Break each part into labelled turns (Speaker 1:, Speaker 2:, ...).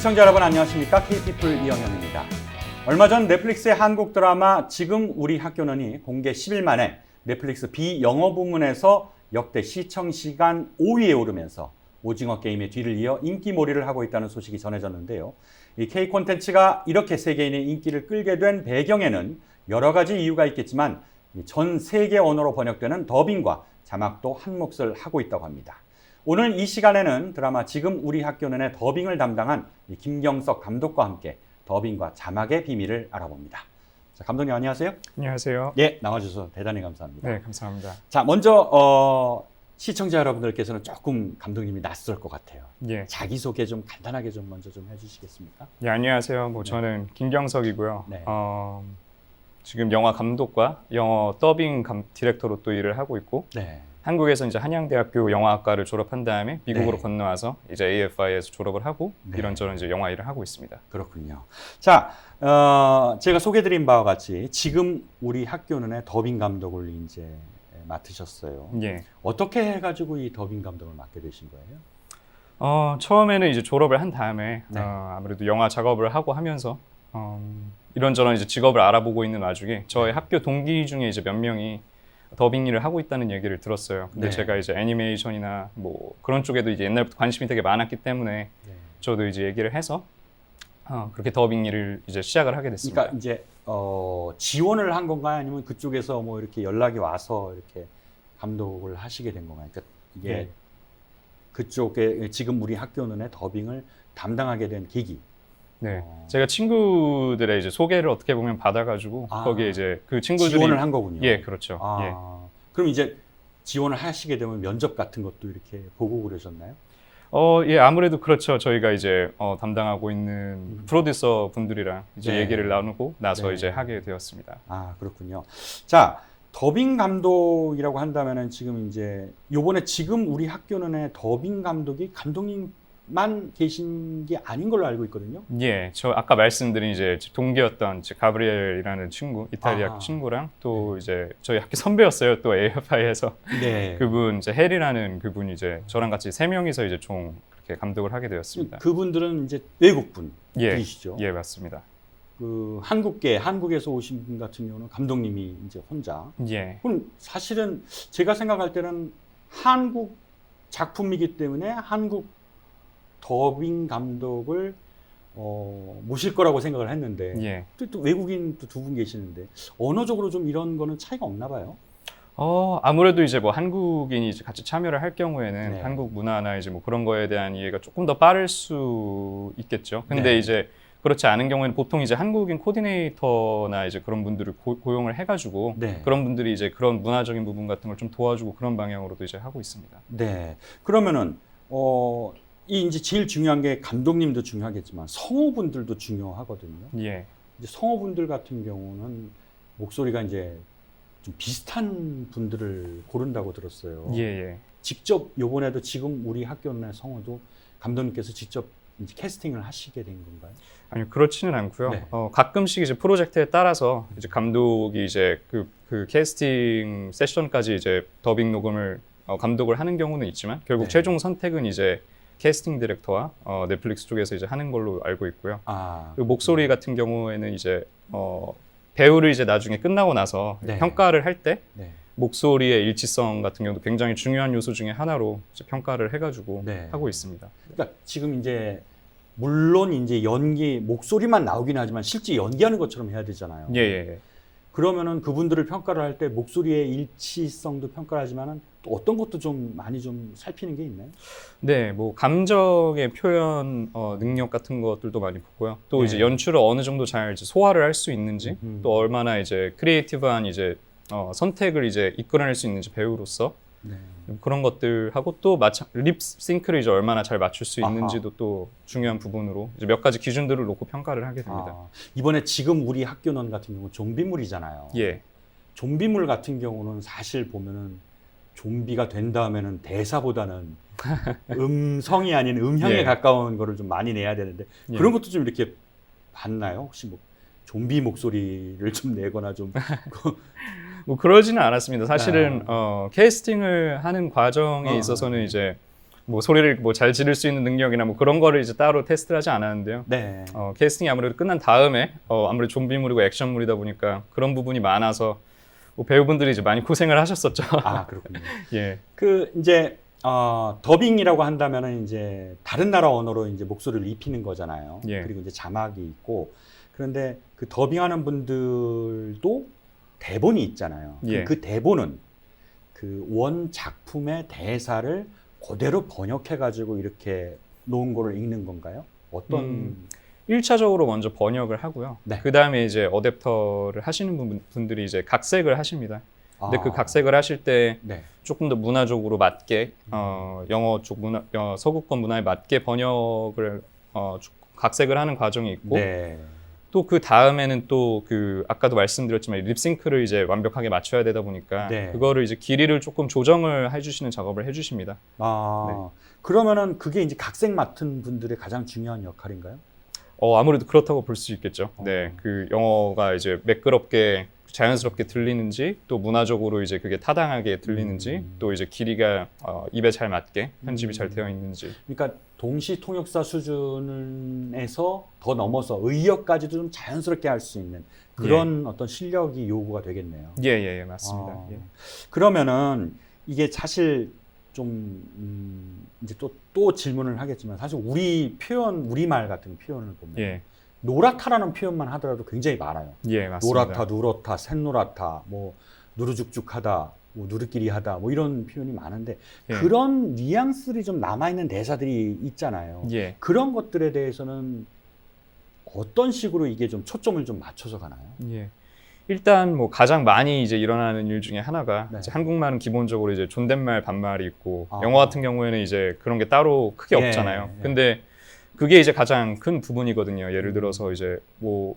Speaker 1: 시청자 여러분 안녕하십니까? K피플 이영현입니다. 얼마 전 넷플릭스의 한국 드라마 지금 우리 학교는이 공개 10일 만에 넷플릭스 비영어 부문에서 역대 시청 시간 5위에 오르면서 오징어 게임의 뒤를 이어 인기몰이를 하고 있다는 소식이 전해졌는데요. 이 K 콘텐츠가 이렇게 세계인의 인기를 끌게 된 배경에는 여러 가지 이유가 있겠지만 전 세계 언어로 번역되는 더빙과 자막도 한 몫을 하고 있다고 합니다. 오늘 이 시간에는 드라마 지금 우리 학교는의 더빙을 담당한 김경석 감독과 함께 더빙과 자막의 비밀을 알아봅니다. 자, 감독님 안녕하세요.
Speaker 2: 안녕하세요.
Speaker 1: 예, 나와주셔서 대단히 감사합니다.
Speaker 2: 네, 감사합니다.
Speaker 1: 자, 먼저 시청자 여러분들께서는 조금 감독님이 낯설 것 같아요.
Speaker 2: 예.
Speaker 1: 자기소개 좀 간단하게 좀 먼저 좀 해주시겠습니까?
Speaker 2: 예, 안녕하세요. 저는 김경석이고요.
Speaker 1: 네.
Speaker 2: 지금 영화 감독과 영어 더빙 디렉터로 또 일을 하고 있고,
Speaker 1: 네.
Speaker 2: 한국에서 이제 한양대학교 영화학과를 졸업한 다음에 미국으로
Speaker 1: 네.
Speaker 2: 건너와서 이제 AFI에서 졸업을 하고
Speaker 1: 네.
Speaker 2: 이런저런 이제 영화 일을 하고 있습니다.
Speaker 1: 그렇군요. 자, 제가 소개드린 바와 같이 지금 우리 학교는의 더빙 감독을 이제 맡으셨어요.
Speaker 2: 예.
Speaker 1: 어떻게 해가지고 이 더빙 감독을 맡게 되신 거예요?
Speaker 2: 처음에는 이제 졸업을 한 다음에
Speaker 1: 네.
Speaker 2: 아무래도 영화 작업을 하고 하면서 이런저런 이제 직업을 알아보고 있는 와중에 저희 학교 동기 중에 이제 몇 명이 더빙 일을 하고 있다는 얘기를 들었어요. 근데
Speaker 1: 네.
Speaker 2: 제가 이제 애니메이션이나 뭐 그런 쪽에도 이제 옛날부터 관심이 되게 많았기 때문에
Speaker 1: 네.
Speaker 2: 저도 이제 얘기를 해서 그렇게 더빙 일을 이제 시작을 하게 됐습니다.
Speaker 1: 그러니까 이제 지원을 한 건가요? 아니면 그쪽에서 뭐 이렇게 연락이 와서 이렇게 감독을 하시게 된 건가요? 그러니까 이게
Speaker 2: 예.
Speaker 1: 그쪽에 지금 우리 학교는의 더빙을 담당하게 된 계기.
Speaker 2: 네, 제가 친구들의 이제 소개를 어떻게 보면 받아가지고 거기에 이제 그 친구들이
Speaker 1: 지원을 한 거군요.
Speaker 2: 예, 그렇죠. 예.
Speaker 1: 그럼 이제 지원을 하시게 되면 면접 같은 것도 이렇게 보고 그러셨나요?
Speaker 2: 예, 아무래도 그렇죠. 저희가 이제 담당하고 있는 프로듀서 분들이랑 이제
Speaker 1: 네.
Speaker 2: 얘기를 나누고 나서
Speaker 1: 네.
Speaker 2: 이제 하게 되었습니다.
Speaker 1: 아, 그렇군요. 자, 더빙 감독이라고 한다면은 지금 이제 요번에 지금 우리 학교는의 더빙 감독이 감독님만 계신 게 아닌 걸로 알고 있거든요.
Speaker 2: 예, 저 아까 말씀드린 이제 동기였던 이제 가브리엘이라는 친구, 이탈리아
Speaker 1: 아하.
Speaker 2: 친구랑 또 이제 저희 학교 선배였어요. 또 AFI에서
Speaker 1: 네.
Speaker 2: 그분 이제 헬이라는 그분이 이제 저랑 같이 세 명이서 이제 총 그렇게 감독을 하게 되었습니다.
Speaker 1: 그분들은 이제 외국 분이시죠.
Speaker 2: 예, 맞습니다.
Speaker 1: 그 한국에서 오신 분 같은 경우는 감독님이 이제 혼자.
Speaker 2: 예.
Speaker 1: 그럼 사실은 제가 생각할 때는 한국 작품이기 때문에 한국 더빙 감독을 모실 거라고 생각을 했는데
Speaker 2: 예.
Speaker 1: 또 외국인 또 두 분 계시는데 언어적으로 좀 이런 거는 차이가 없나 봐요.
Speaker 2: 아무래도 이제 뭐 한국인이 이제 같이 참여를 할 경우에는
Speaker 1: 네.
Speaker 2: 한국 문화나 이제 뭐 그런 거에 대한 이해가 조금 더 빠를 수 있겠죠. 근데
Speaker 1: 네.
Speaker 2: 이제 그렇지 않은 경우에는 보통 이제 한국인 코디네이터나 이제 그런 분들을 고용을 해가지고
Speaker 1: 네.
Speaker 2: 그런 분들이 이제 그런 문화적인 부분 같은 걸 좀 도와주고 그런 방향으로도 이제 하고 있습니다.
Speaker 1: 네. 그러면은 이 이제 제일 중요한 게 감독님도 중요하겠지만 성우분들도 중요하거든요.
Speaker 2: 예.
Speaker 1: 이제 성우분들 같은 경우는 목소리가 이제 좀 비슷한 분들을 고른다고 들었어요.
Speaker 2: 예, 예.
Speaker 1: 직접 요번에도 지금 우리 학교 내 성우도 감독님께서 직접 이제 캐스팅을 하시게 된 건가요?
Speaker 2: 아니요, 그렇지는 않고요.
Speaker 1: 네.
Speaker 2: 가끔씩 이제 프로젝트에 따라서 이제 감독이 이제 그 캐스팅 세션까지 이제 더빙 녹음을 감독을 하는 경우는 있지만 결국
Speaker 1: 네.
Speaker 2: 최종 선택은 이제 캐스팅 디렉터와 넷플릭스 쪽에서 이제 하는 걸로 알고 있고요. 그리고 목소리 같은 경우에는 이제 배우를 이제 나중에 끝나고 나서
Speaker 1: 네.
Speaker 2: 평가를 할 때
Speaker 1: 네.
Speaker 2: 목소리의 일치성 같은 경우도 굉장히 중요한 요소 중에 하나로 이제 평가를 해가지고
Speaker 1: 네.
Speaker 2: 하고 있습니다.
Speaker 1: 그러니까 지금 이제 물론 이제 연기 목소리만 나오긴 하지만 실제 연기하는 것처럼 해야 되잖아요.
Speaker 2: 예, 예.
Speaker 1: 그러면은 그분들을 평가를 할 때 목소리의 일치성도 평가를 하지만은 또 어떤 것도 좀 많이 좀 살피는 게 있나요?
Speaker 2: 네, 뭐 감정의 표현 능력 같은 것들도 많이 보고요. 또
Speaker 1: 네.
Speaker 2: 이제 연출을 어느 정도 잘 이제 소화를 할 수 있는지, 또 얼마나 이제 크리에이티브한 이제 선택을 이제 이끌어낼 수 있는지 배우로서
Speaker 1: 네.
Speaker 2: 그런 것들하고 또 립싱크를 이제 얼마나 잘 맞출 수 있는지도 또 중요한 부분으로 이제 몇 가지 기준들을 놓고 평가를 하게 됩니다.
Speaker 1: 이번에 지금 우리 학교는 같은 경우는 좀비물이잖아요.
Speaker 2: 예,
Speaker 1: 좀비물 같은 경우는 사실 보면은 좀비가 된 다음에는 대사보다는 음성이 아닌 음향에
Speaker 2: 예.
Speaker 1: 가까운 거를 좀 많이 내야 되는데
Speaker 2: 예.
Speaker 1: 그런 것도 좀 이렇게 봤나요? 혹시 뭐 좀비 목소리를 좀 내거나 좀
Speaker 2: 뭐 그러지는 않았습니다. 사실은 캐스팅을 하는 과정에 있어서는 이제 뭐 소리를 뭐 잘 지를 수 있는 능력이나 뭐 그런 거를 이제 따로 테스트를 하지 않았는데요.
Speaker 1: 네.
Speaker 2: 캐스팅이 아무래도 끝난 다음에 아무래도 좀비물이고 액션물이다 보니까 그런 부분이 많아서 뭐 배우분들이 이제 많이 고생을 하셨었죠.
Speaker 1: 아, 그렇군요.
Speaker 2: 예.
Speaker 1: 그 이제 더빙이라고 한다면은 이제 다른 나라 언어로 이제 목소리를 입히는 거잖아요.
Speaker 2: 예.
Speaker 1: 그리고 이제 자막이 있고 그런데 그 더빙하는 분들도 대본이 있잖아요.
Speaker 2: 예.
Speaker 1: 그 대본은 그 원 작품의 대사를 그대로 번역해 가지고 이렇게 놓은 거를 읽는 건가요? 어떤
Speaker 2: 1차적으로 먼저 번역을 하고요.
Speaker 1: 네.
Speaker 2: 그 다음에 이제 어댑터를 하시는 분들이 이제 각색을 하십니다. 근데 그 각색을 하실 때
Speaker 1: 네.
Speaker 2: 조금 더 문화적으로 맞게 영어 쪽 서구권 문화에 맞게 번역을 각색을 하는 과정이 있고
Speaker 1: 네.
Speaker 2: 또 그 다음에는 또 그 아까도 말씀드렸지만 립싱크를 이제 완벽하게 맞춰야 되다 보니까
Speaker 1: 네.
Speaker 2: 그거를 이제 길이를 조금 조정을 해주시는 작업을 해주십니다.
Speaker 1: 그러면은 그게 이제 각색 맡은 분들의 가장 중요한 역할인가요?
Speaker 2: 아무래도 그렇다고 볼 수 있겠죠. 네, 그 영어가 이제 매끄럽게 자연스럽게 들리는지 또 문화적으로 이제 그게 타당하게 들리는지 또 이제 길이가 입에 잘 맞게 편집이 잘 되어 있는지.
Speaker 1: 그러니까 동시 통역사 수준에서 더 넘어서 의역까지도 좀 자연스럽게 할 수 있는 그런 어떤 실력이 요구가 되겠네요.
Speaker 2: 예, 맞습니다. 예.
Speaker 1: 그러면은 이게 사실 좀 이제 또 질문을 하겠지만 사실 우리말 같은 표현을 보면
Speaker 2: 예.
Speaker 1: 노랗다라는 표현만 하더라도 굉장히 많아요.
Speaker 2: 예, 맞습니다.
Speaker 1: 노랗다, 누렇다, 샛노랗다, 뭐 누르죽죽하다, 뭐 누르끼리하다, 뭐 이런 표현이 많은데
Speaker 2: 예.
Speaker 1: 그런 뉘앙스들이 좀 남아있는 대사들이 있잖아요.
Speaker 2: 예.
Speaker 1: 그런 것들에 대해서는 어떤 식으로 이게 좀 초점을 좀 맞춰서 가나요?
Speaker 2: 예. 일단 뭐 가장 많이 이제 일어나는 일 중에 하나가
Speaker 1: 네.
Speaker 2: 이제 한국말은 기본적으로 이제 존댓말 반말이 있고 영어 같은 경우에는 이제 그런 게 따로 크게
Speaker 1: 예,
Speaker 2: 없잖아요.
Speaker 1: 예.
Speaker 2: 근데 그게 이제 가장 큰 부분이거든요. 예를 들어서 이제 뭐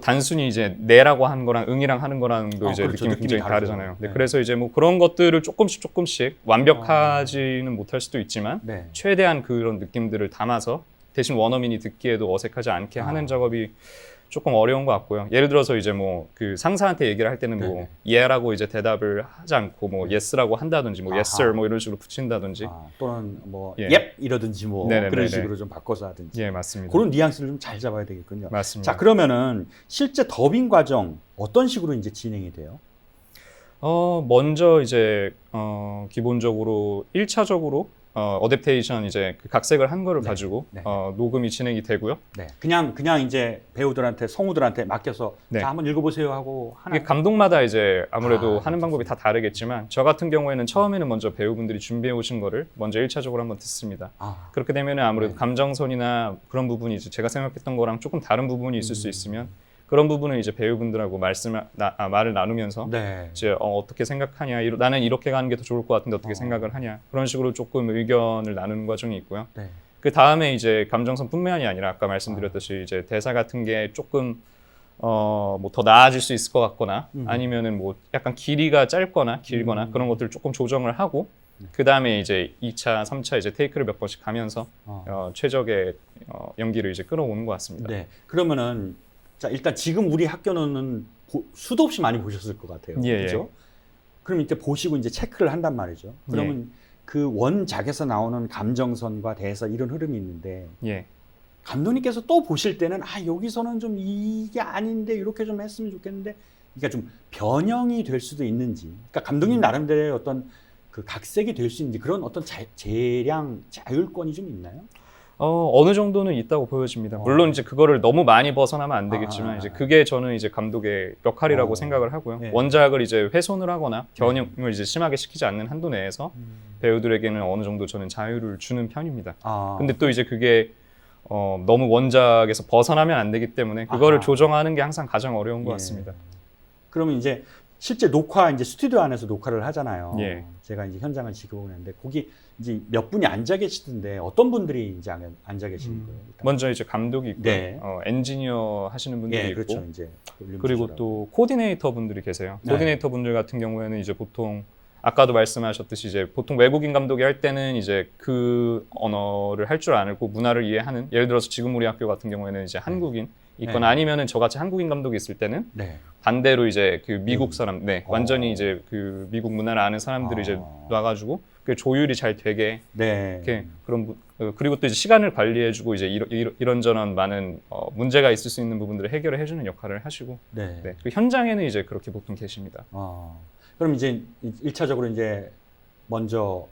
Speaker 2: 단순히 이제 네라고 하는 거랑 응이랑 하는 거랑도 이제
Speaker 1: 그렇죠.
Speaker 2: 느낌이 굉장히
Speaker 1: 다르죠.
Speaker 2: 다르잖아요. 네.
Speaker 1: 네.
Speaker 2: 그래서 이제 뭐 그런 것들을 조금씩 완벽하지는 못할 수도 있지만
Speaker 1: 네.
Speaker 2: 최대한 그런 느낌들을 담아서 대신 원어민이 듣기에도 어색하지 않게 하는 작업이 조금 어려운 것 같고요. 예를 들어서 이제 뭐 그 상사한테 얘기를 할 때는 뭐 예라고 이제 대답을 하지 않고 뭐 yes라고 한다든지 뭐 yes sir 뭐 이런 식으로 붙인다든지
Speaker 1: 또는 뭐
Speaker 2: 예.
Speaker 1: yep 이러든지 뭐
Speaker 2: 네네네네.
Speaker 1: 그런 식으로 좀 바꿔서 하든지
Speaker 2: 예, 맞습니다.
Speaker 1: 그런 뉘앙스를 좀 잘 잡아야 되겠군요.
Speaker 2: 맞습니다.
Speaker 1: 자, 그러면은 실제 더빙 과정 어떤 식으로 이제 진행이 돼요?
Speaker 2: 먼저 이제 기본적으로 1차적으로 어댑테이션 이제 그 각색을 한 거를 가지고 녹음이 진행이 되고요.
Speaker 1: 네. 그냥 이제 배우들한테 성우들한테 맡겨서 자, 한번 읽어보세요 하고 하나.
Speaker 2: 이게 감독마다 이제 아무래도 하는 방법이 다 다르겠지만 저 같은 경우에는 처음에는 먼저 배우분들이 준비해 오신 거를 먼저 1차적으로 한번 듣습니다. 그렇게 되면 아무래도 감정선이나 그런 부분이 이제 제가 생각했던 거랑 조금 다른 부분이 있을 수 있으면 그런 부분은 이제 배우분들하고 말을 나누면서 이제 어떻게 생각하냐, 나는 이렇게 가는 게 더 좋을 것 같은데 어떻게 생각을 하냐 그런 식으로 조금 의견을 나누는 과정이 있고요. 그 다음에 이제 감정선뿐만이 아니라 아까 말씀드렸듯이 이제 대사 같은 게 조금 뭐 더 나아질 수 있을 것 같거나 아니면은 뭐 약간 길이가 짧거나 길거나 그런 것들을 조금 조정을 하고 그 다음에 이제 2차, 3차 이제 테이크를 몇 번씩 가면서 최적의 연기를 이제 끌어오는 것 같습니다.
Speaker 1: 네. 그러면은 자, 일단 지금 우리 학교는 수도 없이 많이 보셨을 것 같아요. 그렇죠? 그럼 이제 보시고 이제 체크를 한단 말이죠. 그러면 그 원작에서 나오는 감정선과 대사 이런 흐름이 있는데 감독님께서 또 보실 때는 여기서는 좀 이게 아닌데 이렇게 좀 했으면 좋겠는데 그러니까 좀 변형이 될 수도 있는지 그러니까 감독님 나름대로의 어떤 그 각색이 될 수 있는지 그런 어떤 재량, 자율권이 좀 있나요?
Speaker 2: 어느 정도는 있다고 보여집니다. 물론 이제 그거를 너무 많이 벗어나면 안 되겠지만 이제 그게 저는 이제 감독의 역할이라고 생각을 하고요. 원작을 이제 훼손을 하거나 변형을 이제 심하게 시키지 않는 한도 내에서 배우들에게는 어느 정도 저는 자유를 주는 편입니다. 근데 또 이제 그게 너무 원작에서 벗어나면 안 되기 때문에 그거를 조정하는 게 항상 가장 어려운 것 같습니다.
Speaker 1: 그러면 이제 실제 이제 스튜디오 안에서 녹화를 하잖아요. 제가 이제 현장을 지켜보는데 거기 이제 몇 분이 앉아 계시던데 어떤 분들이 이제 앉아 계시는 거예요? 일단.
Speaker 2: 먼저 이제 감독이 있고요. 엔지니어 하시는 분들이 있고,
Speaker 1: 그렇죠. 이제
Speaker 2: 그리고 또 코디네이터 분들이 계세요. 코디네이터 분들 같은 경우에는 이제 보통 아까도 말씀하셨듯이 이제 보통 외국인 감독이 할 때는 이제 그 언어를 할 줄 알고 문화를 이해하는 예를 들어서 지금 우리 학교 같은 경우에는 이제 한국인 있거나 아니면은 저같이 한국인 감독이 있을 때는 반대로 이제 그 미국 사람, 완전히 이제 그 미국 문화를 아는 사람들이 이제 놔가지고 그 조율이 잘 되게
Speaker 1: 네.
Speaker 2: 이렇게 그리고 또 이제 시간을 관리해주고 이제 이런저런 많은 문제가 있을 수 있는 부분들을 해결을 해주는 역할을 하시고
Speaker 1: 네.
Speaker 2: 네. 그리고 현장에는 이제 그렇게 보통 계십니다.
Speaker 1: 그럼 이제 1차적으로 이제 먼저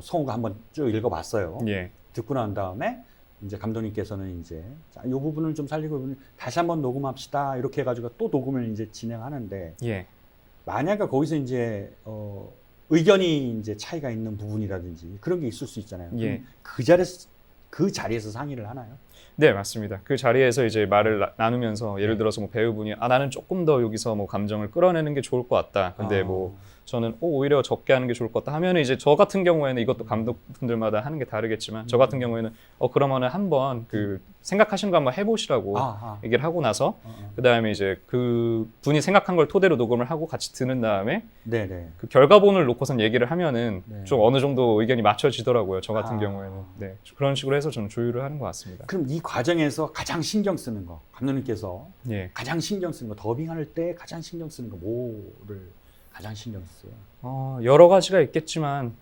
Speaker 1: 성우가 한번 쭉 읽어봤어요.
Speaker 2: 예.
Speaker 1: 듣고 난 다음에 이제 감독님께서는 이제 자, 이 부분을 좀 살리고 다시 한번 녹음합시다 이렇게 해가지고 또 녹음을 이제 진행하는데
Speaker 2: 예.
Speaker 1: 만약에 거기서 이제 의견이 이제 차이가 있는 부분이라든지 그런 게 있을 수 있잖아요.
Speaker 2: 예.
Speaker 1: 그 자리에서 상의를 하나요?
Speaker 2: 네, 맞습니다. 그 자리에서 이제 말을 나누면서 예를 들어서 뭐 배우분이 나는 조금 더 여기서 뭐 감정을 끌어내는 게 좋을 것 같다. 근데 뭐 저는 오히려 적게 하는 게 좋을 것 같다 하면은 이제 저 같은 경우에는 이것도 감독분들마다 하는 게 다르겠지만 저 같은 경우에는 그러면은 한번 그 생각하시는 거 한번 해보시라고 얘기를 하고 나서 그 다음에 이제 그 분이 생각한 걸 토대로 녹음을 하고 같이 듣는 다음에
Speaker 1: 네네.
Speaker 2: 그 결과본을 놓고선 얘기를 하면은
Speaker 1: 네.
Speaker 2: 좀 어느 정도 의견이 맞춰지더라고요. 저 같은 경우에는. 네. 그런 식으로 해서 저는 조율을 하는 것 같습니다.
Speaker 1: 그럼 이 과정에서 가장 신경 쓰는 거, 감독님께서
Speaker 2: 예.
Speaker 1: 가장 신경 쓰는 거, 더빙할 때 가장 신경 쓰는 거 뭐를 가장 신경 써요?
Speaker 2: 여러 가지가 있겠지만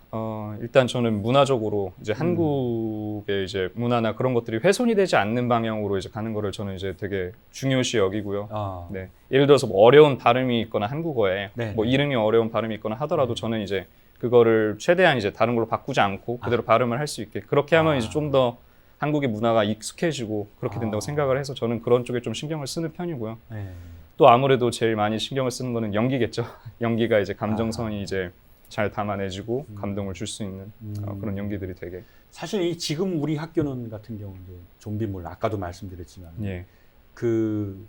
Speaker 2: 일단 저는 문화적으로 이제 한국의 이제 문화나 그런 것들이 훼손이 되지 않는 방향으로 이제 가는 거를 저는 이제 되게 중요시 여기고요. 네. 예를 들어서 뭐 어려운 발음이 있거나 한국어에
Speaker 1: 네.
Speaker 2: 뭐 이름이 어려운 발음이 있거나 하더라도 저는 이제 그거를 최대한 이제 다른 걸로 바꾸지 않고 그대로 발음을 할 수 있게 그렇게 하면 이제 좀 더 한국의 문화가 익숙해지고 그렇게 된다고 생각을 해서 저는 그런 쪽에 좀 신경을 쓰는 편이고요.
Speaker 1: 네.
Speaker 2: 또 아무래도 제일 많이 신경을 쓰는 거는 연기겠죠. 연기가 이제 감정선이 이제 잘 담아내지고 감동을 줄 수 있는 그런 연기들이 되게.
Speaker 1: 사실 이 지금 우리 학교는 같은 경우는 좀비물 아까도 말씀드렸지만
Speaker 2: 예.
Speaker 1: 그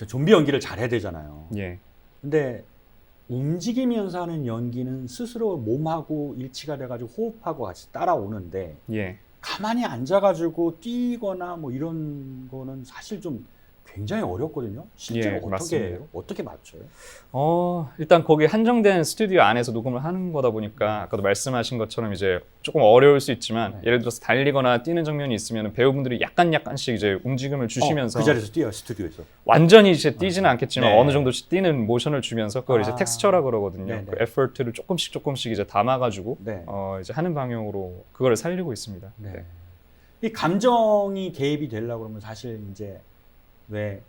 Speaker 1: 좀비 연기를 잘해야 되잖아요.
Speaker 2: 예.
Speaker 1: 근데 움직이면서 하는 연기는 스스로 몸하고 일치가 돼가지고 호흡하고 같이 따라오는데
Speaker 2: 예.
Speaker 1: 가만히 앉아가지고 뛰거나 뭐 이런 거는 사실 좀 굉장히 어렵거든요. 실제로
Speaker 2: 예, 맞습니다.
Speaker 1: 어떻게 맞춰요?
Speaker 2: 일단 거기 한정된 스튜디오 안에서 녹음을 하는 거다 보니까 아까도 말씀하신 것처럼 이제 조금 어려울 수 있지만 예를 들어서 달리거나 뛰는 장면이 있으면 배우분들이 약간씩 이제 움직임을 주시면서
Speaker 1: 그 자리에서 뛰어요, 스튜디오에서.
Speaker 2: 완전히 이제 뛰지는 않겠지만
Speaker 1: 네.
Speaker 2: 어느 정도 뛰는 모션을 주면서 그걸 이제 텍스처라 그러거든요.
Speaker 1: 네네.
Speaker 2: 그 에포트를 조금씩 이제 담아가지고
Speaker 1: 네.
Speaker 2: 이제 하는 방향으로 그걸 살리고 있습니다.
Speaker 1: 네.
Speaker 2: 네.
Speaker 1: 이 감정이 개입이 되려고 그러면 사실 이제 왜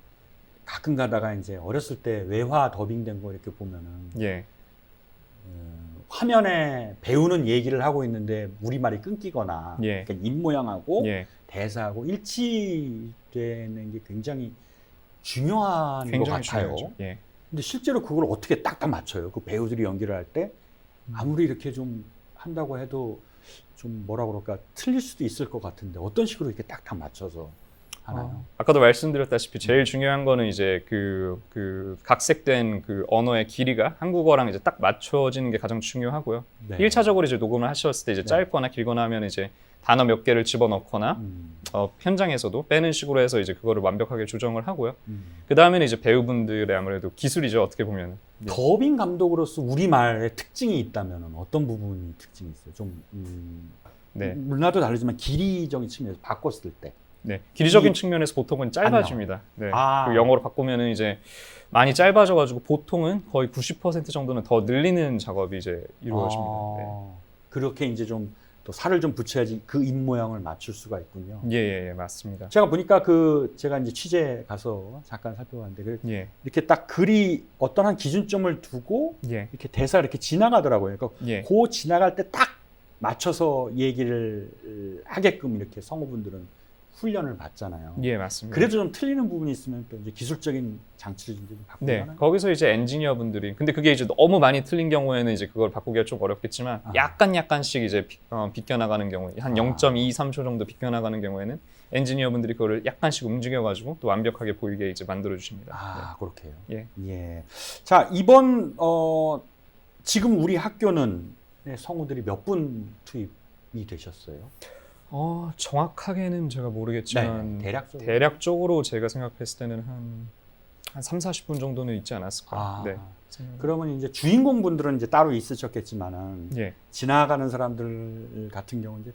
Speaker 1: 가끔 가다가 이제 어렸을 때 외화 더빙된 거 이렇게 보면은
Speaker 2: 예.
Speaker 1: 화면에 배우는 얘기를 하고 있는데 우리말이 끊기거나
Speaker 2: 예.
Speaker 1: 그러니까 입 모양하고
Speaker 2: 예.
Speaker 1: 대사하고 일치되는 게 굉장히 중요한 것 같아요.
Speaker 2: 중요하죠. 예.
Speaker 1: 근데 실제로 그걸 어떻게 딱딱 맞춰요? 그 배우들이 연기를 할 때 아무리 이렇게 좀 한다고 해도 좀 뭐라 그럴까 틀릴 수도 있을 것 같은데 어떤 식으로 이렇게 딱딱 맞춰서 하나요?
Speaker 2: 아까도 말씀드렸다시피 제일 중요한 거는 이제 그 각색된 그 언어의 길이가 한국어랑 이제 딱 맞춰지는 게 가장 중요하고요.
Speaker 1: 네.
Speaker 2: 1차적으로 이제 녹음을 하셨을 때 이제
Speaker 1: 네.
Speaker 2: 짧거나 길거나 하면 이제 단어 몇 개를 집어넣거나 현장에서도 빼는 식으로 해서 이제 그거를 완벽하게 조정을 하고요. 그 다음에는 이제 배우분들의 아무래도 기술이죠. 어떻게 보면.
Speaker 1: 더빙 감독으로서 우리말의 특징이 있다면 어떤 부분이 특징이 있어요? 좀
Speaker 2: 네.
Speaker 1: 문화도 다르지만 길이적인 측면에서 바꿨을 때.
Speaker 2: 네, 길이적인 측면에서 보통은 짧아집니다. 네. 그 영어로 바꾸면은 이제 많이 짧아져가지고 보통은 거의 90% 정도는 더 늘리는 작업이 이제 이루어집니다. 네.
Speaker 1: 그렇게 이제 좀 또 살을 좀 붙여야지 그 입 모양을 맞출 수가 있군요.
Speaker 2: 예, 맞습니다.
Speaker 1: 제가 보니까 제가 이제 취재 가서 잠깐 살펴봤는데
Speaker 2: 예.
Speaker 1: 이렇게 딱 글이 어떤 한 기준점을 두고
Speaker 2: 예.
Speaker 1: 이렇게 대사 이렇게 지나가더라고요. 그러니까
Speaker 2: 예.
Speaker 1: 그 지나갈 때 딱 맞춰서 얘기를 하게끔 이렇게 성우분들은 훈련을 받잖아요.
Speaker 2: 예, 맞습니다.
Speaker 1: 그래도 좀 틀리는 부분이 있으면 또 이제 기술적인 장치를 좀 바꾸고
Speaker 2: 네,
Speaker 1: 하나요?
Speaker 2: 거기서 이제 엔지니어 분들이 근데 그게 이제 너무 많이 틀린 경우에는 이제 그걸 바꾸기가 좀 어렵겠지만 약간씩 이제 비껴나가는 경우 한 0.23초 정도 비껴나가는 경우에는 엔지니어 분들이 그거를 약간씩 움직여가지고 또 완벽하게 보이게 이제 만들어 주십니다.
Speaker 1: 그렇게요.
Speaker 2: 예.
Speaker 1: 자, 이번 지금 우리 학교는 성우들이 몇 분 투입이 되셨어요?
Speaker 2: 정확하게는 제가 모르겠지만 대략적으로 제가 생각했을 때는 한 3, 40분 정도는 있지 않았을까. 네.
Speaker 1: 그러면 이제 주인공분들은 이제 따로 있으셨겠지만은
Speaker 2: 예.
Speaker 1: 지나가는 사람들 같은 경우는 이제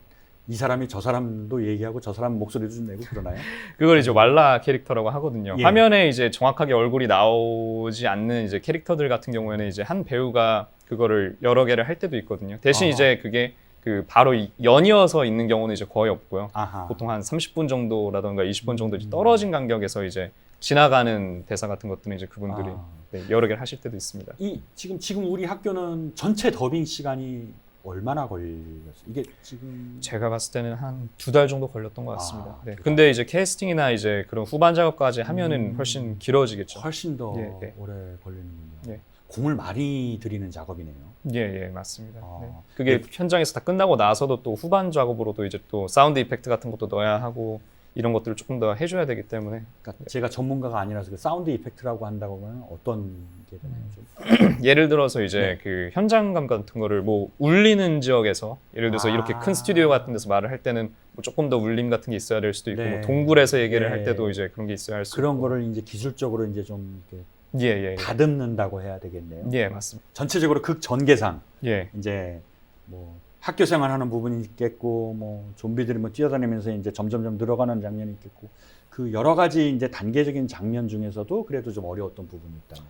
Speaker 1: 이 사람이 저 사람도 얘기하고 저 사람 목소리도 좀 내고 그러나요?
Speaker 2: 그걸 이제 왈라 캐릭터라고 하거든요.
Speaker 1: 예.
Speaker 2: 화면에 이제 정확하게 얼굴이 나오지 않는 이제 캐릭터들 같은 경우에는 이제 한 배우가 그거를 여러 개를 할 때도 있거든요. 대신 이제 그게 그 바로 연이어서 있는 경우는 이제 거의 없고요.
Speaker 1: 아하.
Speaker 2: 보통 한 30분 정도라던가 20분 정도 이제 떨어진 간격에서 이제 지나가는 대사 같은 것들은 이제 그분들이 네, 여러 개를 하실 때도 있습니다.
Speaker 1: 이 지금 우리 학교는 전체 더빙 시간이 얼마나 걸렸어요? 이게 지금
Speaker 2: 제가 봤을 때는 한 2달 정도 걸렸던 것 같습니다.
Speaker 1: 아,
Speaker 2: 네.
Speaker 1: 2달.
Speaker 2: 근데 이제 캐스팅이나 이제 그런 후반 작업까지 하면은 훨씬 길어지겠죠.
Speaker 1: 훨씬 더
Speaker 2: 예, 예.
Speaker 1: 오래 걸리는군요.
Speaker 2: 예.
Speaker 1: 공을 많이 들이는 작업이네요.
Speaker 2: 예, 맞습니다.
Speaker 1: 아.
Speaker 2: 네. 그게 현장에서 다 끝나고 나서도 또 후반 작업으로도 이제 또 사운드 이펙트 같은 것도 넣어야 하고 이런 것들을 조금 더 해줘야 되기 때문에
Speaker 1: 그러니까 제가 전문가가 아니라서 그 사운드 이펙트라고 한다고 하면 어떤 게 되나요? 좀?
Speaker 2: 예를 들어서 이제
Speaker 1: 네.
Speaker 2: 그 현장감 같은 거를 뭐 울리는 지역에서 예를 들어서
Speaker 1: 아.
Speaker 2: 이렇게 큰 스튜디오 같은 데서 말을 할 때는 뭐 조금 더 울림 같은 게 있어야 될 수도 있고
Speaker 1: 네.
Speaker 2: 뭐 동굴에서 얘기를
Speaker 1: 네.
Speaker 2: 할 때도 이제 그런 게 있어야 할 수
Speaker 1: 그런
Speaker 2: 있고
Speaker 1: 거를 이제 기술적으로 이제 좀 이렇게
Speaker 2: 예.
Speaker 1: 다듬는다고 해야 되겠네요.
Speaker 2: 예, 맞습니다.
Speaker 1: 전체적으로 극 전개상
Speaker 2: 예.
Speaker 1: 이제 뭐 학교 생활하는 부분이 있겠고 뭐 좀비들이 뭐 뛰어다니면서 이제 점점점 늘어가는 장면이 있겠고 그 여러 가지 이제 단계적인 장면 중에서도 그래도 좀 어려웠던 부분이 있다면.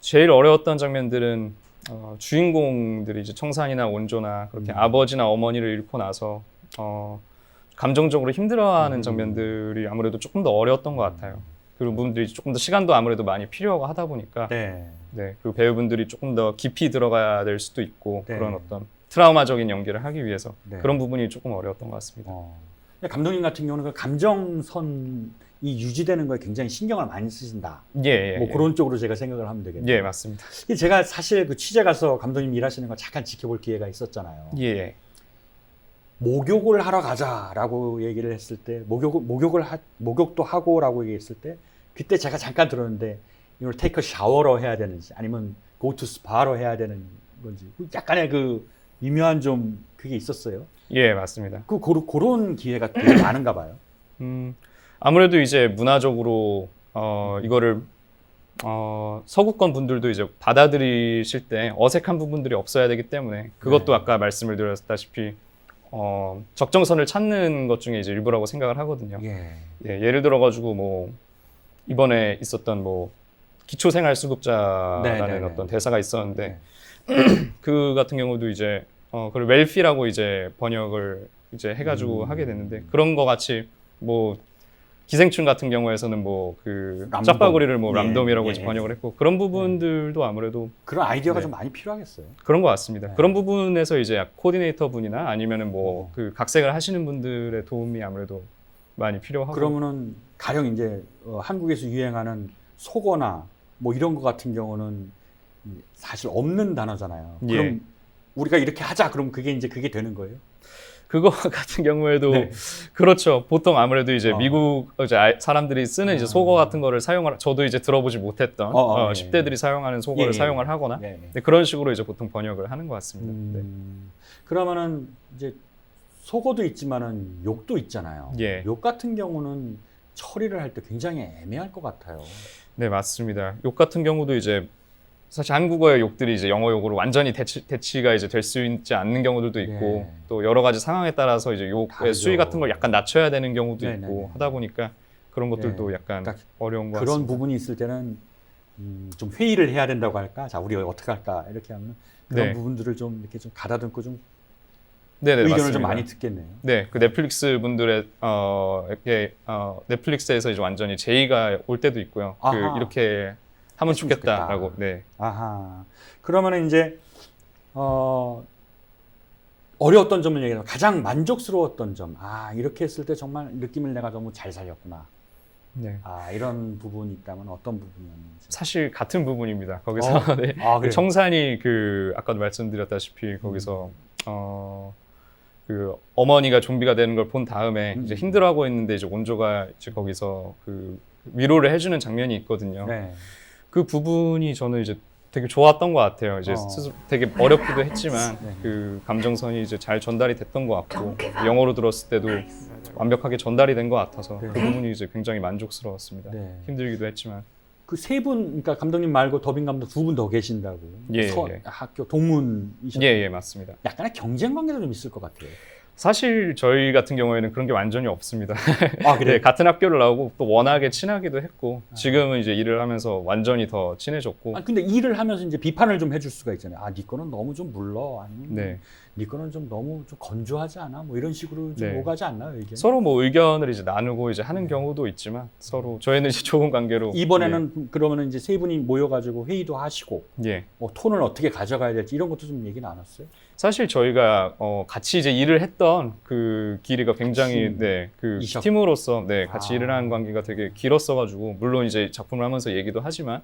Speaker 2: 제일 어려웠던 장면들은 주인공들이 이제 청산이나 온조나 그렇게 아버지나 어머니를 잃고 나서 감정적으로 힘들어하는 장면들이 아무래도 조금 더 어려웠던 것 같아요. 그리고 분들이 조금 더 시간도 아무래도 많이 필요하고 하다 보니까
Speaker 1: 네.
Speaker 2: 네, 그리고 배우분들이 조금 더 깊이 들어가야 될 수도 있고
Speaker 1: 네.
Speaker 2: 그런 어떤 트라우마적인 연기를 하기 위해서
Speaker 1: 네.
Speaker 2: 그런 부분이 조금 어려웠던 것 같습니다.
Speaker 1: 근데 감독님 같은 경우는 그 감정선이 유지되는 거에 굉장히 신경을 많이 쓰신다.
Speaker 2: 예.
Speaker 1: 뭐 그런 쪽으로 제가 생각을 하면 되겠네요.
Speaker 2: 예, 맞습니다.
Speaker 1: 제가 사실 그 취재 가서 감독님 일하시는 거 잠깐 지켜볼 기회가 있었잖아요.
Speaker 2: 예.
Speaker 1: 목욕을 하러 가자라고 얘기를 했을 때 목욕도 하고라고 얘기했을 때 그때 제가 잠깐 들었는데 이걸 테이크 샤워로 해야 되는지 아니면 go to spa로 해야 되는 건지 약간의 그 미묘한 좀 그게 있었어요.
Speaker 2: 예, 맞습니다.
Speaker 1: 그런 기회가 되게 많은가 봐요.
Speaker 2: 아무래도 이제 문화적으로 이거를 서구권 분들도 이제 받아들이실 때 어색한 부분들이 없어야 되기 때문에 그것도
Speaker 1: 네.
Speaker 2: 아까 말씀을 드렸다시피 적정선을 찾는 것 중에 이제 일부라고 생각을 하거든요.
Speaker 1: 예.
Speaker 2: 예, 예를 들어가지고 뭐 이번에 있었던 뭐 기초생활수급자라는
Speaker 1: 네네네.
Speaker 2: 어떤 대사가 있었는데 그 같은 경우도 이제 그걸 웰피라고 이제 번역을 이제 해가지고 하게 됐는데 그런 거 같이 뭐 기생충 같은 경우에서는 뭐 그
Speaker 1: 람돔.
Speaker 2: 짜파구리를 뭐
Speaker 1: 예,
Speaker 2: 람돔이라고
Speaker 1: 예,
Speaker 2: 이제
Speaker 1: 예.
Speaker 2: 번역을 했고 그런 부분들도 아무래도
Speaker 1: 그런 아이디어가
Speaker 2: 네.
Speaker 1: 좀 많이 필요하겠어요.
Speaker 2: 그런 것 같습니다.
Speaker 1: 네.
Speaker 2: 그런 부분에서 이제 코디네이터 분이나 아니면은 뭐 그 각색을 하시는 분들의 도움이 아무래도 많이 필요하고.
Speaker 1: 그러면은 가령 이제 한국에서 유행하는 속어나 뭐 이런 거 같은 경우는 사실 없는 단어잖아요.
Speaker 2: 예.
Speaker 1: 그럼 우리가 이렇게 하자 그럼 그게 되는 거예요?
Speaker 2: 그거 같은 경우에도
Speaker 1: 네.
Speaker 2: 그렇죠. 보통 아무래도 이제
Speaker 1: 어.
Speaker 2: 미국 이제 사람들이 쓰는 이제 속어 같은 거를 저도 이제 들어보지 못했던
Speaker 1: 예.
Speaker 2: 10대들이 사용하는 속어를
Speaker 1: 예, 예.
Speaker 2: 사용을 하거나
Speaker 1: 네.
Speaker 2: 네, 그런 식으로 이제 보통 번역을 하는 것 같습니다. 네.
Speaker 1: 그러면은 이제 속어도 있지만은 욕도 있잖아요.
Speaker 2: 예.
Speaker 1: 욕 같은 경우는 처리를 할 때 굉장히 애매할 것 같아요.
Speaker 2: 네, 맞습니다. 욕 같은 경우도 이제 사실 한국어의 욕들이 이제 영어 욕으로 완전히 대치가 이제 될 수 있지 않는 경우들도 있고
Speaker 1: 네.
Speaker 2: 또 여러 가지 상황에 따라서 이제 욕의
Speaker 1: 다르죠.
Speaker 2: 수위 같은 걸 약간 낮춰야 되는 경우도
Speaker 1: 네네네.
Speaker 2: 있고 하다 보니까 그런 것들도
Speaker 1: 네.
Speaker 2: 약간
Speaker 1: 그러니까
Speaker 2: 어려운 것
Speaker 1: 그런
Speaker 2: 같습니다.
Speaker 1: 부분이 있을 때는 좀 회의를 해야 된다고 할까? 자, 우리 어떻게 할까? 이렇게 하면 그런
Speaker 2: 네.
Speaker 1: 부분들을 좀 이렇게 좀 가다듬고 좀
Speaker 2: 네네,
Speaker 1: 의견을
Speaker 2: 맞습니다.
Speaker 1: 좀 많이 듣겠네요.
Speaker 2: 네, 그 넷플릭스 분들의 넷플릭스에서 이제 완전히 제의가 올 때도 있고요. 그
Speaker 1: 아하.
Speaker 2: 이렇게 하면
Speaker 1: 했으면
Speaker 2: 좋겠다라고.
Speaker 1: 좋겠다.
Speaker 2: 네.
Speaker 1: 아하. 그러면은 이제 어려웠던 점을 얘기해서 가장 만족스러웠던 점. 아, 이렇게 했을 때 정말 느낌을 내가 너무 잘 살렸구나.
Speaker 2: 네.
Speaker 1: 아, 이런 부분이 있다면 어떤 부분이었는지.
Speaker 2: 사실 같은 부분입니다. 거기서 네.
Speaker 1: 아,
Speaker 2: 그
Speaker 1: 그래요?
Speaker 2: 청산이 그 아까도 말씀드렸다시피 거기서 그 어머니가 좀비가 되는 걸 본 다음에 이제 힘들어하고 있는데 이제 온조가 이제 거기서 그 위로를 해주는 장면이 있거든요.
Speaker 1: 네.
Speaker 2: 그 부분이 저는 이제 되게 좋았던 것 같아요. 이제 스스로 되게 어렵기도 했지만
Speaker 1: 네.
Speaker 2: 그 감정선이 이제 잘 전달이 됐던 것 같고 영어로 들었을 때도 완벽하게 전달이 된 것 같아서
Speaker 1: 네.
Speaker 2: 그 부분이 이제 굉장히 만족스러웠습니다.
Speaker 1: 네.
Speaker 2: 힘들기도 했지만.
Speaker 1: 그 세 분, 그러니까 감독님 말고 더빙 감독 두 분 더 계신다고.
Speaker 2: 예, 예.
Speaker 1: 학교 동문이셨.
Speaker 2: 예, 맞습니다.
Speaker 1: 약간의 경쟁 관계도 좀 있을 것 같아요.
Speaker 2: 사실 저희 같은 경우에는 그런 게 완전히 없습니다.
Speaker 1: 아, 그래요?
Speaker 2: 네, 같은 학교를 나오고 또 워낙에 친하기도 했고 지금은 이제 일을 하면서 완전히 더 친해졌고
Speaker 1: 아, 근데 일을 하면서 이제 비판을 좀 해줄 수가 있잖아요. 아, 네 거는 너무 좀 물러. 아니면
Speaker 2: 네.
Speaker 1: 네 거는 좀 너무 좀 건조하지 않아? 뭐 이런 식으로 좀
Speaker 2: 네.
Speaker 1: 오가지 않나요, 의견?
Speaker 2: 서로 뭐 의견을 이제 나누고 이제 하는 경우도 있지만 서로 저희는 이제 좋은 관계로
Speaker 1: 이번에는 그러면은 이제 세 분이 모여가지고 회의도 하시고
Speaker 2: 예.
Speaker 1: 뭐 톤을 어떻게 가져가야 될지 이런 것도 좀 얘기 나눴어요.
Speaker 2: 사실 저희가 같이 이제 일을 했던 그 길이가 굉장히 그
Speaker 1: 이셨-
Speaker 2: 팀으로서 같이
Speaker 1: 아.
Speaker 2: 일을 하는 관계가 되게 길었어가지고 물론 이제 작품을 하면서 얘기도 하지만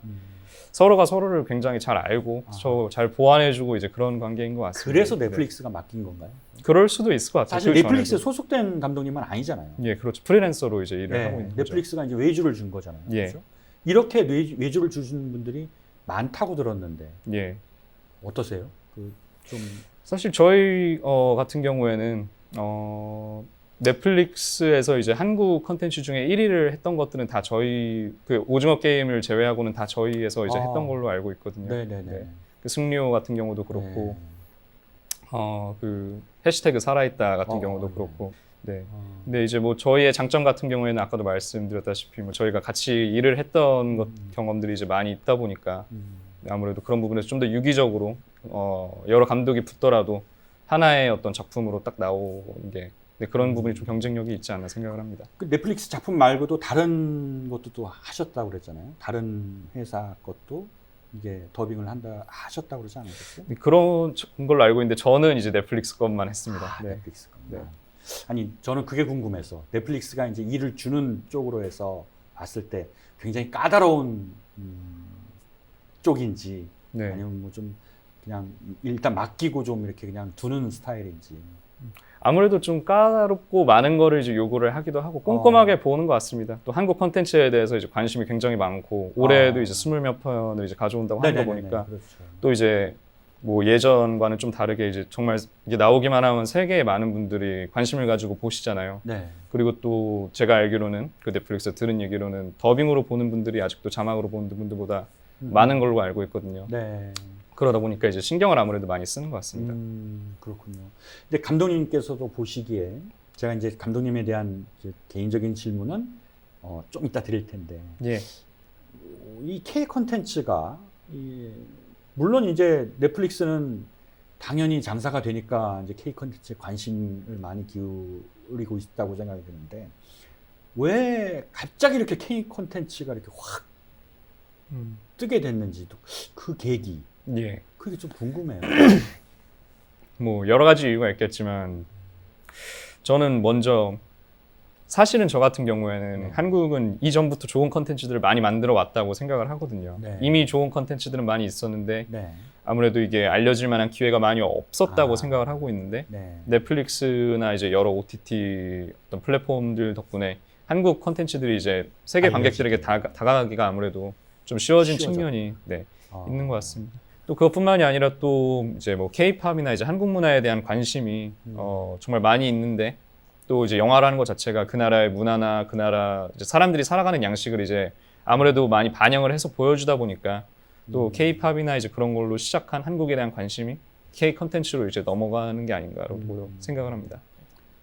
Speaker 2: 서로가 서로를 굉장히 잘 알고 잘 보완해주고 이제 그런 관계인 것 같습니다.
Speaker 1: 그래서 넷플릭스가 맡긴 건가요?
Speaker 2: 그럴 수도 있을 것 같아요.
Speaker 1: 사실
Speaker 2: 그
Speaker 1: 넷플릭스에
Speaker 2: 전에도.
Speaker 1: 소속된 감독님은 아니잖아요.
Speaker 2: 예, 그렇죠. 프리랜서로 이제 일을
Speaker 1: 네,
Speaker 2: 하고 있는 거죠.
Speaker 1: 넷플릭스가 이제 외주를 준 거잖아요.
Speaker 2: 예.
Speaker 1: 그렇죠? 이렇게 외주를 주시는 분들이 많다고 들었는데
Speaker 2: 예.
Speaker 1: 어떠세요? 그 좀
Speaker 2: 사실 저희 같은 경우에는 넷플릭스에서 이제 한국 컨텐츠 중에 1위를 했던 것들은 다 저희 그 오징어 게임을 제외하고는 다 저희에서 이제 했던 걸로 알고 있거든요.
Speaker 1: 네네네.
Speaker 2: 네. 그 승리호 같은 경우도 그렇고
Speaker 1: 네.
Speaker 2: 그 해시태그 살아있다 같은 경우도 그렇고. 네. 근데 이제 뭐 저희의 장점 같은 경우에는 아까도 말씀드렸다시피 뭐 저희가 같이 일을 했던 경험들이 이제 많이 있다 보니까 아무래도 그런 부분에서 좀 더 유기적으로 여러 감독이 붙더라도 하나의 어떤 작품으로 딱 나오는 게 그런 부분이 좀 경쟁력이 있지 않나 생각을 합니다.
Speaker 1: 그 넷플릭스 작품 말고도 다른 것도 또 하셨다고 그랬잖아요. 다른 회사 것도 이게 더빙을 하셨다고 그러지 않으셨어요?
Speaker 2: 그런 걸로 알고 있는데 저는 이제 넷플릭스 것만 했습니다. 네.
Speaker 1: 넷플릭스 것만. 아니 저는 그게 궁금해서 넷플릭스가 이제 일을 주는 쪽으로 해서 봤을 때 굉장히 까다로운 쪽인지
Speaker 2: 네.
Speaker 1: 아니면 뭐 좀 그냥 일단 맡기고 좀 이렇게 그냥 두는 스타일인지.
Speaker 2: 아무래도 좀 까다롭고 많은 거를 이제 요구를 하기도 하고 꼼꼼하게 보는 것 같습니다. 또 한국 콘텐츠에 대해서 이제 관심이 굉장히 많고 올해도 이제 20몇 편을 이제 가져온다고 하는 거 보니까
Speaker 1: 그렇죠.
Speaker 2: 또 이제 뭐 예전과는 좀 다르게 이제 정말 이게 나오기만 하면 세계에 많은 분들이 관심을 가지고 보시잖아요.
Speaker 1: 네.
Speaker 2: 그리고 또 제가 알기로는 그 넷플릭스 들은 얘기로는 더빙으로 보는 분들이 아직도 자막으로 보는 분들보다 많은 걸로 알고 있거든요.
Speaker 1: 네.
Speaker 2: 그러다 보니까 이제 신경을 아무래도 많이 쓰는 것 같습니다.
Speaker 1: 그렇군요. 근데 감독님께서도 보시기에 제가 이제 감독님에 대한 이제 개인적인 질문은 좀 이따 드릴 텐데
Speaker 2: 예.
Speaker 1: 이 K 콘텐츠가 물론 이제 넷플릭스는 당연히 장사가 되니까 이제 K 콘텐츠에 관심을 많이 기울이고 있다고 생각이 드는데 왜 갑자기 이렇게 K 콘텐츠가 이렇게 확 뜨게 됐는지도 그 계기
Speaker 2: 예.
Speaker 1: 그게 좀 궁금해요.
Speaker 2: 뭐 여러 가지 이유가 있겠지만 저는 먼저 사실은 저 같은 경우에는 한국은 이전부터 좋은 컨텐츠들을 많이 만들어 왔다고 생각을 하거든요.
Speaker 1: 네.
Speaker 2: 이미 좋은 컨텐츠들은 많이 있었는데
Speaker 1: 네.
Speaker 2: 아무래도 이게 알려질 만한 기회가 많이 없었다고 생각을 하고 있는데
Speaker 1: 네.
Speaker 2: 넷플릭스나 이제 여러 OTT 어떤 플랫폼들 덕분에 한국 컨텐츠들이 이제 세계 관객들에게 다가가기가 아무래도 좀 쉬워진 측면이 있는 것 같습니다. 또 그것뿐만이 아니라 또 이제 뭐 K-팝이나 이제 한국 문화에 대한 관심이 정말 많이 있는데 또 이제 영화라는 것 자체가 그 나라의 문화나 그 나라 이제 사람들이 살아가는 양식을 이제 아무래도 많이 반영을 해서 보여주다 보니까 또 K-팝이나 이제 그런 걸로 시작한 한국에 대한 관심이 K 컨텐츠로 이제 넘어가는 게 아닌가라고 생각을 합니다.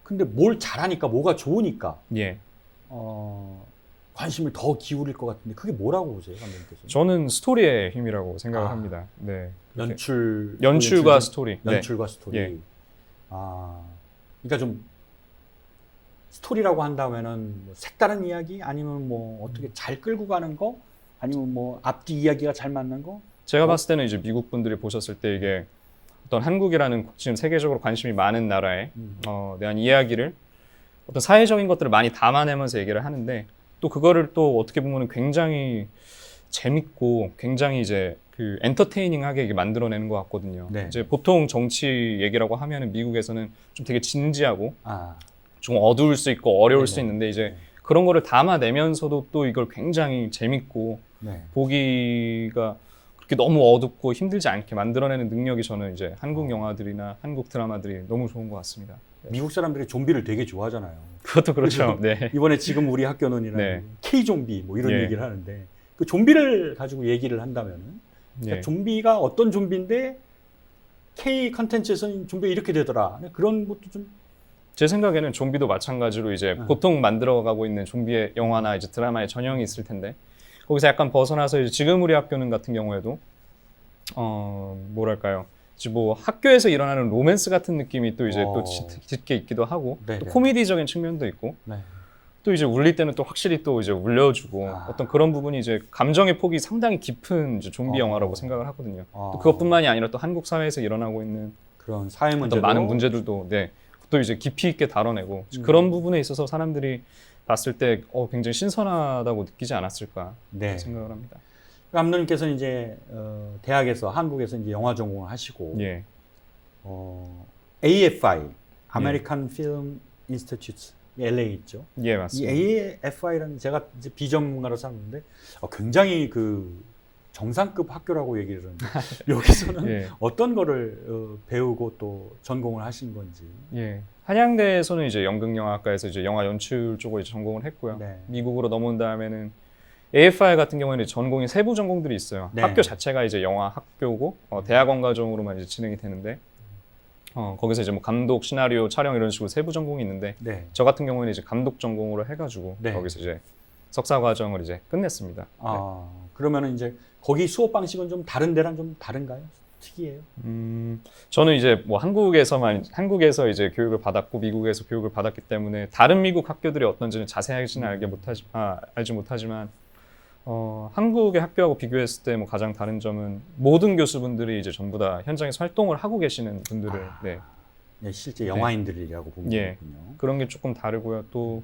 Speaker 1: 근데 뭘 잘하니까 뭐가 좋으니까
Speaker 2: 예.
Speaker 1: 관심을 더 기울일 것 같은데 그게 뭐라고 보세요, 감독님께서?
Speaker 2: 저는 스토리의 힘이라고 생각을 합니다. 네. 연출과 스토리.
Speaker 1: 연출과 스토리.
Speaker 2: 예.
Speaker 1: 그러니까 좀 스토리라고 한다면은 뭐 색다른 이야기 아니면 뭐 어떻게 잘 끌고 가는 거 아니면 뭐 앞뒤 이야기가 잘 맞는 거?
Speaker 2: 제가 봤을 때는 이제 미국 분들이 보셨을 때 이게 어떤 한국이라는 지금 세계적으로 관심이 많은 나라에 대한 이야기를 어떤 사회적인 것들을 많이 담아내면서 얘기를 하는데 또 그거를 또 어떻게 보면 굉장히 재밌고 굉장히 이제 그 엔터테이닝하게 이게 만들어내는 것 같거든요.
Speaker 1: 네.
Speaker 2: 이제 보통 정치 얘기라고 하면은 미국에서는 좀 되게 진지하고 좀 어두울 수 있고 어려울 수 있는데 이제 그런 거를 담아내면서도 또 이걸 굉장히 재밌고 보기가 그렇게 너무 어둡고 힘들지 않게 만들어내는 능력이 저는 이제 한국 영화들이나 한국 드라마들이 너무 좋은 것 같습니다.
Speaker 1: 미국 사람들이 좀비를 되게 좋아하잖아요.
Speaker 2: 그것도 그렇죠. 네.
Speaker 1: 이번에 지금 우리 학교론이라는 K 좀비 뭐 이런 얘기를 하는데 그 좀비를 가지고 얘기를 한다면은 그러니까 좀비가 어떤 좀비인데 K 컨텐츠에서는 좀비가 이렇게 되더라. 그런 것도 좀
Speaker 2: 제 생각에는 좀비도 마찬가지로 이제 보통 만들어가고 있는 좀비의 영화나 이제 드라마의 전형이 있을 텐데 거기서 약간 벗어나서 이제 지금 우리 학교는 같은 경우에도 뭐랄까요 이제 뭐 학교에서 일어나는 로맨스 같은 느낌이 또 이제 또
Speaker 1: 어.
Speaker 2: 짙게 있기도 하고
Speaker 1: 네,
Speaker 2: 또
Speaker 1: 네.
Speaker 2: 코미디적인 측면도 있고
Speaker 1: 네.
Speaker 2: 또 이제 울릴 때는 또 확실히 또 이제 울려주고 어떤 그런 부분이 이제 감정의 폭이 상당히 깊은 이제 좀비 영화라고 생각을 하거든요. 또 그것뿐만이 아니라 또 한국 사회에서 일어나고 있는
Speaker 1: 그런 사회 문제도
Speaker 2: 어떤 많은 문제들도 또 이제 깊이 있게 다뤄내고 그런 부분에 있어서 사람들이 봤을 때 굉장히 신선하다고 느끼지 않았을까
Speaker 1: 네.
Speaker 2: 생각을 합니다.
Speaker 1: 감독님께서는 이제 대학에서 한국에서 이제 영화 전공을 하시고
Speaker 2: 예.
Speaker 1: AFI American Film Institute LA 있죠.
Speaker 2: 예,
Speaker 1: 이
Speaker 2: 맞습니다.
Speaker 1: AFI라는 제가 이제 비전문가로서 하는데 굉장히 그 정상급 학교라고 얘기를 하는데 여기서는
Speaker 2: 예.
Speaker 1: 어떤 거를 배우고 또 전공을 하신 건지.
Speaker 2: 예. 한양대에서는 이제 연극영화과에서 이제 영화 연출 쪽을 이제 전공을 했고요.
Speaker 1: 네.
Speaker 2: 미국으로 넘어온 다음에는 AFI 같은 경우에는 전공이 세부 전공들이 있어요.
Speaker 1: 네.
Speaker 2: 학교 자체가 이제 영화 학교고 대학원 과정으로만 이제 진행이 되는데 거기서 이제 뭐 감독, 시나리오, 촬영 이런 식으로 세부 전공이 있는데
Speaker 1: 네.
Speaker 2: 저 같은 경우에는 이제 감독 전공으로 해가지고
Speaker 1: 네.
Speaker 2: 거기서 이제 석사 과정을 이제 끝냈습니다.
Speaker 1: 그러면은 이제 거기 수업 방식은 좀 다른 데랑 좀 다른가요? 특이해요?
Speaker 2: 저는 이제 뭐 한국에서 이제 교육을 받았고 미국에서 교육을 받았기 때문에 다른 미국 학교들이 어떤지는 자세하게는 알지 못하지만 한국의 학교하고 비교했을 때 뭐 가장 다른 점은 모든 교수분들이 이제 전부 다 현장에서 활동을 하고 계시는 분들을
Speaker 1: 네, 실제 영화인들이라고 보면
Speaker 2: 예.
Speaker 1: 되군요.
Speaker 2: 그런 게 조금 다르고요. 또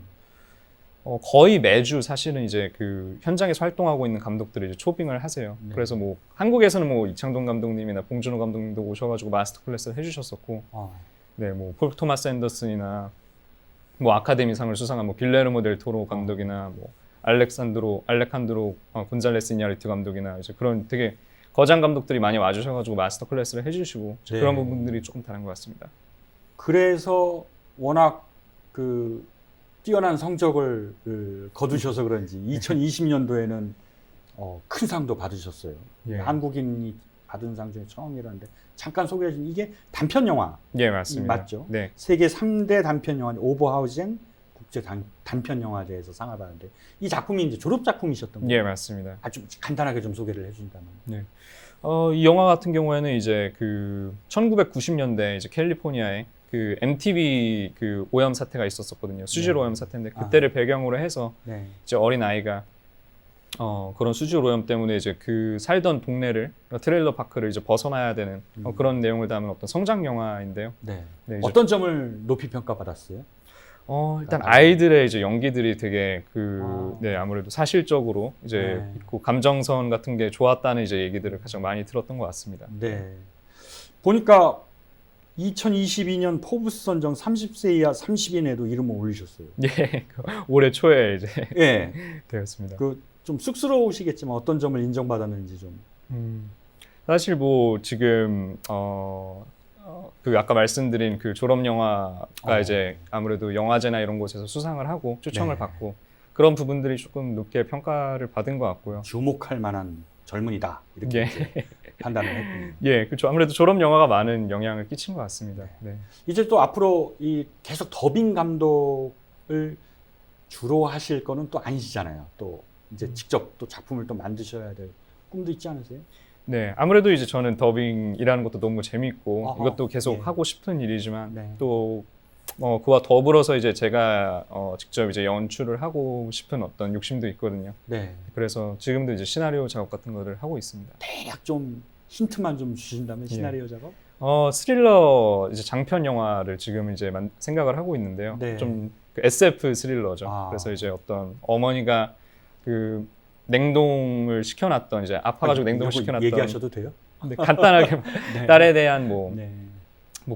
Speaker 2: 거의 매주 사실은 이제 그 현장에서 활동하고 있는 감독들이 이제 초빙을 하세요.
Speaker 1: 네.
Speaker 2: 그래서 뭐 한국에서는 뭐 이창동 감독님이나 봉준호 감독님도 오셔가지고 마스터 클래스를 해주셨었고, 네, 뭐 폴 토마스 앤더슨이나 뭐 아카데미상을 수상한 뭐 길레르모 델 토로 감독이나 뭐 알레칸드로 곤잘레스 이냐리투 감독이나 이제 그런 되게 거장 감독들이 많이 와주셔가지고 마스터 클래스를 해주시고
Speaker 1: 네.
Speaker 2: 그런 부분들이 조금 다른 것 같습니다.
Speaker 1: 그래서 워낙 그 뛰어난 성적을 거두셔서 그런지 2020년도에는 큰 상도 받으셨어요.
Speaker 2: 예.
Speaker 1: 한국인이 받은 상 중에 처음이라는데 잠깐 소개해 주신 이게 단편 영화
Speaker 2: 예, 맞습니다.
Speaker 1: 맞죠?
Speaker 2: 네.
Speaker 1: 세계 3대 단편 영화 오버하우젠 국제 단편 영화제에서 상을 받았는데 이 작품이 이제 졸업 작품이셨던 거예요.
Speaker 2: 예, 맞습니다.
Speaker 1: 아주 간단하게 좀 소개를 해준다면.
Speaker 2: 네. 이 영화 같은 경우에는 이제 그 1990년대 이제 캘리포니아에 그 MTV 그 오염 사태가 있었었거든요. 수질 오염 사태인데 그때를 배경으로 해서
Speaker 1: 네.
Speaker 2: 이제 어린 아이가 그런 수질 오염 때문에 이제 그 살던 동네를 트레일러 파크를 이제 벗어나야 되는 그런 내용을 담은 어떤 성장 영화인데요.
Speaker 1: 네.
Speaker 2: 네,
Speaker 1: 어떤 점을 높이 평가받았어요?
Speaker 2: 일단 아이들의 이제 연기들이 되게 네, 아무래도 사실적으로 이제 있고 감정선 같은 게 좋았다는 이제 얘기들을 가장 많이 들었던 것 같습니다.
Speaker 1: 네. 보니까 2022년 포브스 선정 30세 이하 30인에도 이름을 올리셨어요.
Speaker 2: 예, 올해 초에 이제
Speaker 1: 예.
Speaker 2: 되었습니다.
Speaker 1: 좀 쑥스러우시겠지만 어떤 점을 인정받았는지 좀.
Speaker 2: 사실 뭐 지금 그 아까 말씀드린 그 졸업 영화가 이제 아무래도 영화제나 이런 곳에서 수상을 하고 초청을
Speaker 1: 네.
Speaker 2: 받고 그런 부분들이 조금 높게 평가를 받은 것 같고요.
Speaker 1: 주목할 만한 젊은이다 이렇게
Speaker 2: 예.
Speaker 1: 이제 판단을 했군요.
Speaker 2: 예, 그렇죠. 아무래도 졸업 영화가 많은 영향을 끼친 것 같습니다. 네.
Speaker 1: 이제 또 앞으로 이 계속 더빙 감독을 주로 하실 거는 또 아니시잖아요. 또 이제 직접 또 작품을 또 만드셔야 될 꿈도 있지 않으세요?
Speaker 2: 네, 아무래도 이제 저는 더빙이라는 것도 너무 재밌고 이것도 계속
Speaker 1: 예.
Speaker 2: 하고 싶은 일이지만
Speaker 1: 네.
Speaker 2: 또 그와 더불어서 이제 제가 직접 이제 연출을 하고 싶은 어떤 욕심도 있거든요.
Speaker 1: 네.
Speaker 2: 그래서 지금도 이제 시나리오 작업 같은 거를 하고 있습니다.
Speaker 1: 대략 좀 힌트만 좀 주신다면 시나리오 작업?
Speaker 2: 스릴러 이제 장편 영화를 지금 이제 생각을 하고 있는데요.
Speaker 1: 네.
Speaker 2: 좀 그 SF 스릴러죠. 그래서 이제 어떤 어머니가 그 냉동을 시켜놨던 이제 아파가지고 냉동을 시켜놨던
Speaker 1: 얘기하셔도 돼요?
Speaker 2: 네, 간단하게
Speaker 1: 네.
Speaker 2: 딸에 대한 뭐
Speaker 1: 네.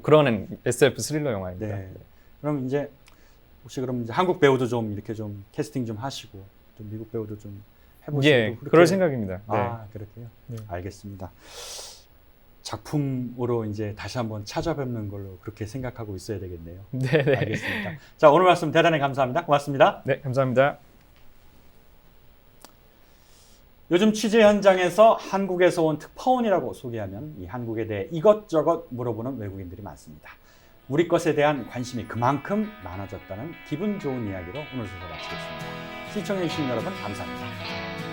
Speaker 2: 그런 SF 스릴러 영화입니다.
Speaker 1: 네. 그럼 이제 혹시 그럼 이제 한국 배우도 좀 이렇게 좀 캐스팅 좀 하시고 좀 미국 배우도 좀 해보시고
Speaker 2: 예, 그럴 생각입니다. 네.
Speaker 1: 그렇게요.
Speaker 2: 네.
Speaker 1: 알겠습니다. 작품으로 이제 다시 한번 찾아뵙는 걸로 그렇게 생각하고 있어야 되겠네요.
Speaker 2: 네.
Speaker 1: 알겠습니다. 자, 오늘 말씀 대단히 감사합니다. 고맙습니다.
Speaker 2: 네, 감사합니다.
Speaker 1: 요즘 취재 현장에서 한국에서 온 특파원이라고 소개하면 이 한국에 대해 이것저것 물어보는 외국인들이 많습니다. 우리 것에 대한 관심이 그만큼 많아졌다는 기분 좋은 이야기로 오늘 순서 마치겠습니다. 시청해주신 여러분 감사합니다.